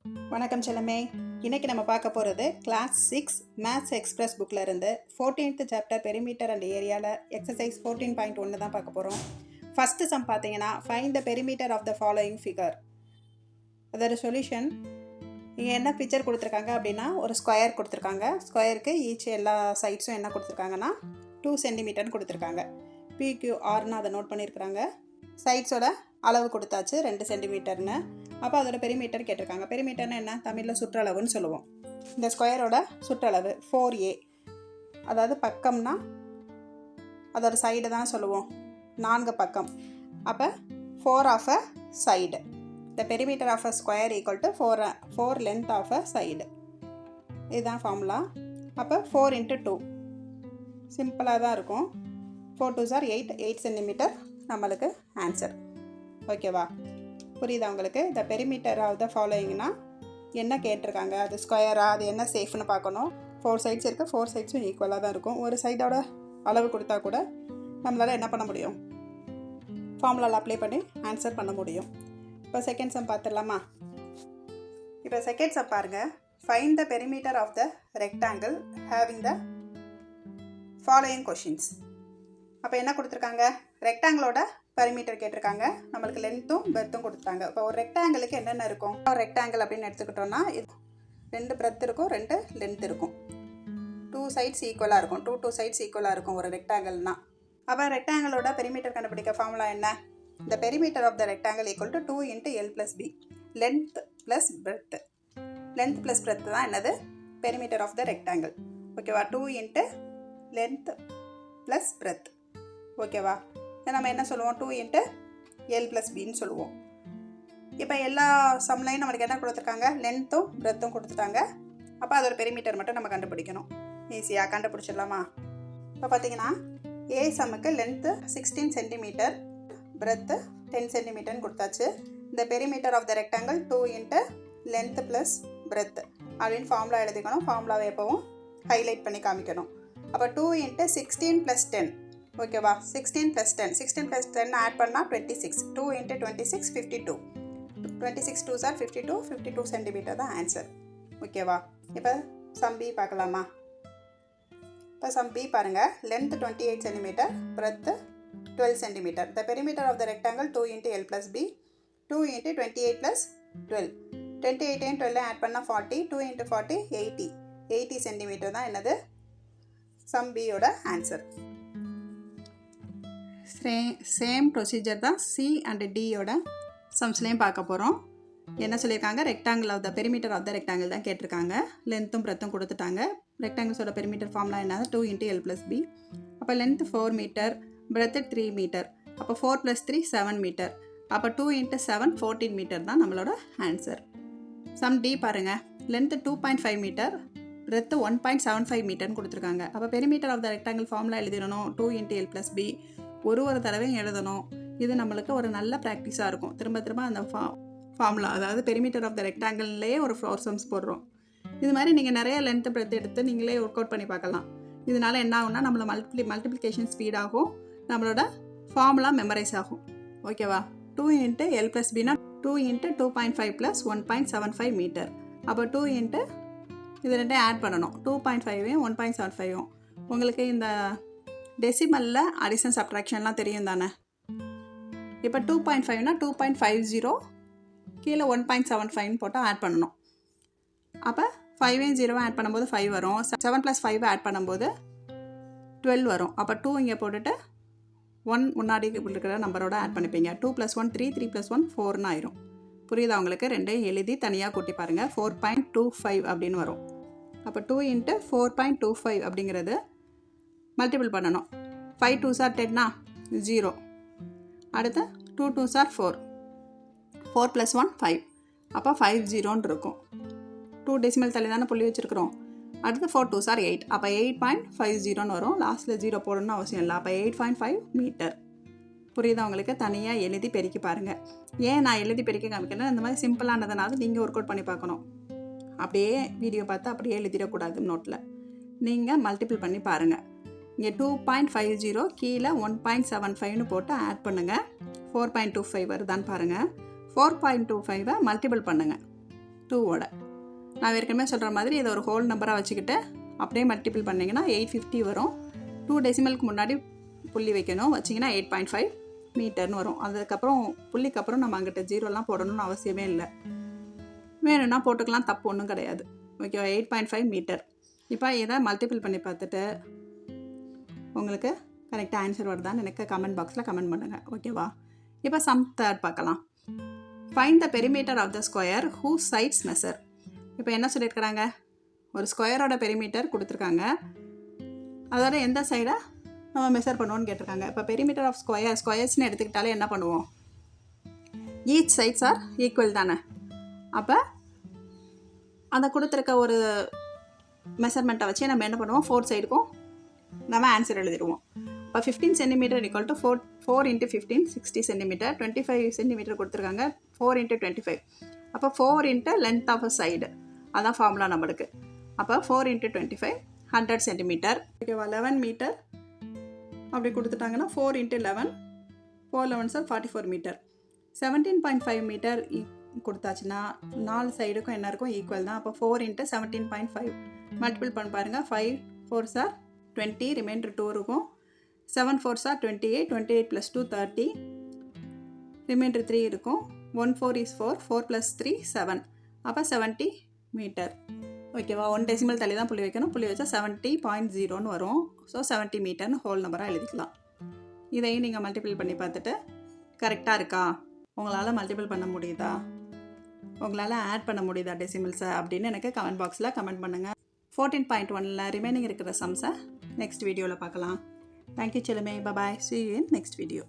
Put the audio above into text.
வணக்கம் செல்லமே. இன்றைக்கி நம்ம பார்க்க போகிறது கிளாஸ் 6 மேத்ஸ் எக்ஸ்பிரஸ் புக்கில் இருந்து 14th சாப்டர் பெரிமீட்டர் அண்ட் ஏரியாவில் எக்ஸசைஸ் 14.1 தான் பார்க்க போகிறோம். ஃபஸ்ட்டு சம் பார்த்தீங்கன்னா find the perimeter of the following figure. அதோட சொல்யூஷன் இங்கே என்ன பிக்சர் கொடுத்துருக்காங்க அப்படின்னா ஒரு ஸ்கொயர் கொடுத்துருக்காங்க. ஸ்கொயருக்கு ஈச் எல்லா சைட்ஸும் என்ன கொடுத்துருக்காங்கன்னா 2 சென்டிமீட்டர்னு கொடுத்துருக்காங்க. PQRன்னு அதை நோட் பண்ணியிருக்கிறாங்க. சைட்ஸோட அளவு கொடுத்தாச்சு 2 சென்டிமீட்டர்னு. அப்போ அதோட பெரிமீட்டர் கேட்டிருக்காங்க. பெரிமீட்டர்னு என்ன, தமிழில் சுற்றளவுன்னு சொல்லுவோம். இந்த ஸ்கொயரோட சுற்றளவு 4A, அதாவது பக்கம்னா அதோட சைடு தான் சொல்லுவோம், 4 பக்கம். அப்போ 4 of a side. The perimeter of a square equal to 4 length of a side. இதுதான் ஃபார்முலா. அப்போ 4 × 2 சிம்பிளாக தான் இருக்கும். 4 2s are 8 சென்டிமீட்டர் நம்மளுக்கு ஆன்சர். ஓகேவா, புரியுதா உங்களுக்கு? த பெரிமீட்டர் ஆஃப் த ஃபாலோயிங்னா என்ன கேட்டிருக்காங்க, அது ஸ்கொயரா, அது என்ன சேஃப்னு பார்க்கணும். 4 சைட்ஸ் இருக்குது, 4 சைட்ஸும் ஈக்குவலாக தான் இருக்கும். ஒரு சைடோட அளவு கொடுத்தா கூட நம்மளால் என்ன பண்ண முடியும், ஃபார்முலாவில் அப்ளை பண்ணி ஆன்சர் பண்ண முடியும். இப்போ செகண்ட் சம் பார்த்துடலாமா? இப்போ செகண்ட் சம் பாருங்கள். Find the perimeter of the rectangle having the following questions. அப்போ என்ன கொடுத்துருக்காங்க, ரெக்டாங்கிளோட பெரிமீட்டர் கேட்டிருக்காங்க. நம்மளுக்கு லென்த்தும் பெர்த்தும் கொடுத்துட்டாங்க. இப்போ ஒரு ரெக்டாங்கிளுக்கு என்னென்ன இருக்கும், ஒரு ரெக்டாங்கிள் அப்படின்னு எடுத்துக்கிட்டோன்னா 2 பிரெத் இருக்கும், 2 லென்த் இருக்கும். 2 சைட்ஸ் ஈக்குவலாக இருக்கும். 2 சைட்ஸ் ஈக்குவலாக இருக்கும் ஒரு ரெக்டாங்கிள்னா. அப்போ ரெக்டாங்கிளோட பெரிமீட்டர் கண்டுபிடிக்க ஃபார்முலா என்ன, இந்த perimeter of the rectangle equal to 2 × L + B. Length plus breadth. Length plus breadth தான் என்னது, பெரிமீட்டர் ஆஃப் த ரெக்டாங்கிள். ஓகேவா, 2 × லென்த் ப்ளஸ் பிரெத். ஓகேவா, நம்ம என்ன சொல்லுவோம், 2 × L + Bன்னு சொல்லுவோம். இப்போ எல்லா சம்லையும் நம்மளுக்கு என்ன கொடுத்துருக்காங்க, லென்த்தும் பிரெத்தும் கொடுத்துட்டாங்க. அப்போ அதோட பெரிமீட்டர் மட்டும் நம்ம கண்டுபிடிக்கணும். ஈஸியாக கண்டுபிடிச்சிடலாமா? இப்போ பார்த்தீங்கன்னா ஏ சம்முக்கு லென்த்து 16 சென்டிமீட்டர், பிரெத்து 10 சென்டிமீட்டர்னு கொடுத்தாச்சு. இந்த perimeter of the rectangle 2 × length plus breadth அப்படின்னு ஃபார்முலா எழுதிக்கணும். ஃபார்முலாவை எப்போவும் ஹைலைட் பண்ணி காமிக்கணும். அப்போ 2 × 16 + 10. ஓகேவா, 16 + 10. 16 + 10 ஆட் பண்ணால் 26. 2 × 26 52. 26 2s are 52. 52 சென்டிமீட்டர் தான் ஆன்சர். ஓகேவா, இப்போ சம் பி பார்க்கலாமா? இப்போ சம் பி பாருங்கள். Length 28 centimetre, breadth 12 centimetre. The perimeter of the rectangle 2 × L + B. 2 × 28 + 12. 28 12 add பண்ணால் 40. 2 × 40 80. 80 சென்டிமீட்டர் தான் என்னது சம் பியோட ஆன்சர். சேம் ப்ரொசீஜர் தான் சி அண்ட் டியோட சம்ஸ்லேயும் பார்க்க போகிறோம். என்ன சொல்லியிருக்காங்க, rectangle of the perimeter of the rectangle தான் கேட்டிருக்காங்க. லென்த்தும் பிரெத்தும் கொடுத்துட்டாங்க. ரெக்டாங்கிள்ஸோட பெரிமீட்டர் ஃபார்முலா என்ன, 2 × L + B. அப்போ லென்த் 4 மீட்டர், பிரெத்து 3 மீட்டர். அப்போ 4 + 3 7 மீட்டர். அப்போ 2 × 7 14 மீட்டர் தான் நம்மளோட ஆன்சர். சம் டி பாருங்கள். லென்த்து 2.5 மீட்டர், பிரெத்து 1.75 மீட்டர்னு கொடுத்துருக்காங்க. அப்போ perimeter of the rectangle formula எழுதிடணும். 2 × L + B. ஒரு தடவையும் எழுதணும். இது நம்மளுக்கு ஒரு நல்ல ப்ராக்டிஸாக இருக்கும். திரும்ப திரும்ப அந்த ஃபார்முலா, அதாவது பெரிமீட்டர் ஆஃப் த ரெக்டாங்கிள்லேயே ஒரு 4 சம்ஸ் போடுறோம். இது மாதிரி நீங்கள் நிறைய லென்த்து பிரெத் எடுத்து நீங்களே ஒர்க் அவுட் பண்ணி பார்க்கலாம். இதனால் என்ன ஆகும்னா நம்மளை மல்டிப்ளிகேஷன் ஸ்பீடாகும், நம்மளோட ஃபார்முலா மெமரைஸ் ஆகும். ஓகேவா, 2 × L + Bனா 2 × 2.5 + 1.75 மீட்டர். அப்போ 2 × இது ரெண்டையும் ஆட் பண்ணணும். 2.5ஐயும் 1.75. உங்களுக்கு இந்த டெசிமலில் அடிஷன் சப்ட்ராக்ஷன்லாம் தெரியும் தானே. இப்போ 2.5னா 2.50 கீழே 1.75 போட்டால் ஆட் பண்ணணும். அப்போ 5ஐயும் 0 ஆட் பண்ணும்போது 5 வரும். 7 + 5 ஆட் பண்ணும்போது 12 வரும். அப்போ 2 இங்கே போட்டுட்டு 1 முன்னாடி இருக்கிற நம்பரோட ஆட் பண்ணிப்பீங்க. 2 + 1 3, 3 + 1 4ன்னு ஆயிரும். புரியுதா உங்களுக்கு? ரெண்டையும் எழுதி தனியாக கூட்டி பாருங்கள். 4.25 அப்படின்னு வரும். அப்போ 2 × 4.25 அப்படிங்கிறது மல்டிபிள் பண்ணணும். 5 2s are 10னா 0. அடுத்து 2 2s are 4. 4 + 1 5. அப்போ 50ன்னு இருக்கும். 2 டெசிமல் தள்ளி தானே புள்ளி வச்சுருக்கிறோம். அடுத்து 4 2s are 8. அப்போ 8.50ன்னு வரும். லாஸ்ட்டில் 0 போடணும்னு அவசியம் இல்லை. அப்போ 8.5 மீட்டர். புரியுதா உங்களுக்கு? தனியாக எழுதி பெருக்கி பாருங்கள். ஏன் நான் எழுதி பெருக்கி காமிக்கிறேன்னா, இந்த மாதிரி சிம்பிளானதுனால நீங்கள் ஒர்க் அவுட் பண்ணி பார்க்கணும். அப்படியே வீடியோ பார்த்து அப்படியே எழுதிடக்கூடாது நோட்டில். நீங்கள் மல்டிபிள் பண்ணி பாருங்கள். இங்கே 2.50 கீழே 1.75ன்னு போட்டு ஆட் பண்ணுங்கள். 4.25 வருதான்னு பாருங்கள். 4.25 மல்டிபிள் பண்ணுங்கள். 2ஓட. நான் ஏற்கனவே சொல்கிற மாதிரி இதை ஒரு ஹோல் நம்பராக வச்சுக்கிட்டு அப்படியே மல்டிபிள் பண்ணிங்கன்னா 850 வரும். 2 டெசிமலுக்கு முன்னாடி புள்ளி வைக்கணும், வச்சிங்கன்னா 8.5 மீட்டர்னு வரும். அதுக்கப்புறம் புள்ளிக்கு அப்புறம் நம்ம அங்கிட்ட ஜீரோலாம் போடணும்னு அவசியமே இல்லை, வேணும்னா போட்டுக்கலாம், தப்பு ஒன்றும் கிடையாது. ஓகேவா? 8.5 மீட்டர். இப்போ இதை மல்டிபிள் பண்ணி பார்த்துட்டு உங்களுக்கு கரெக்டாக ஆன்சர் வருதான்னு எனக்கு கமெண்ட் பாக்ஸில் கமெண்ட் பண்ணுங்கள். ஓகேவா? இப்போ சம் தேர்ட் பார்க்கலாம். Find the perimeter of the square whose sides measure. இப்போ என்ன சொல்லியிருக்கிறாங்க, ஒரு ஸ்கொயரோட பெரிமீட்டர் கொடுத்துருக்காங்க, அதோட எந்த சைடை நம்ம மெஷர் பண்ணுவோன்னு கேட்டிருக்காங்க. இப்போ பெரிமீட்டர் ஆஃப் ஸ்கொயர்ஸ்னு எடுத்துக்கிட்டாலே என்ன பண்ணுவோம், ஈச் சைட்ஸ் ஆர் ஈக்குவல் தானே. அப்போ அந்த கொடுத்துருக்க ஒரு மெஷர்மெண்ட்டை வச்சு நம்ம என்ன பண்ணுவோம், 4 சைடுக்கும் நம்ம ஆன்சர் எழுதிடுவோம். இப்போ 15 centimetre equal to 4 × 15 60 centimetre. 25 centimetre கொடுத்துருக்காங்க, 4 × 25. அப்போ 4 × லென்த் ஆஃப் அ சைடு, அதான் ஃபார்முலா நம்மளுக்கு. அப்போ 4 × 25 100 சென்டிமீட்டர். ஓகேவா? 11 மீட்டர் அப்படி கொடுத்துட்டாங்கன்னா 4 × 11 4 11 சார் 44 மீட்டர். 17.5 மீட்டர் கொடுத்தாச்சுன்னா 4 சைடுக்கும் என்ன இருக்கும், ஈக்குவல் தான். அப்போ 4 × 17.5 மல்டிபிள் பண்ணி பாருங்கள். 5 4 சார் 20, ரிமைண்டர் 2 இருக்கும். 7 4 சார் 28, 28 + 2 30, ரிமைண்டர் 3 இருக்கும். 1 4 is 4, 4 + 3 7. அப்போ 70 மீட்டர். ஓகேவா? 1 டெசிமல் தள்ளி தான் புள்ளி வைக்கணும், புள்ளி வச்சா 70.0ன்னு வரும். ஸோ 70 மீட்டர்னு ஹோல் நம்பராக எழுதிக்கலாம். இதையும் நீங்கள் மல்டிபிள் பண்ணி பார்த்துட்டு கரெக்டாக இருக்கா, உங்களால் மல்டிபிள் பண்ண முடியுதா, உங்களால் ஆட் பண்ண முடியுதா டெசிமல்ஸை அப்படின்னு எனக்கு கமெண்ட் பாக்ஸில் கமெண்ட் பண்ணுங்கள். 14.1ல் ரிமைனிங் இருக்கிற சம்ஸை நெக்ஸ்ட் வீடியோவில் பார்க்கலாம். தேங்க்யூ செல்லுமே. Bye. See you in next video.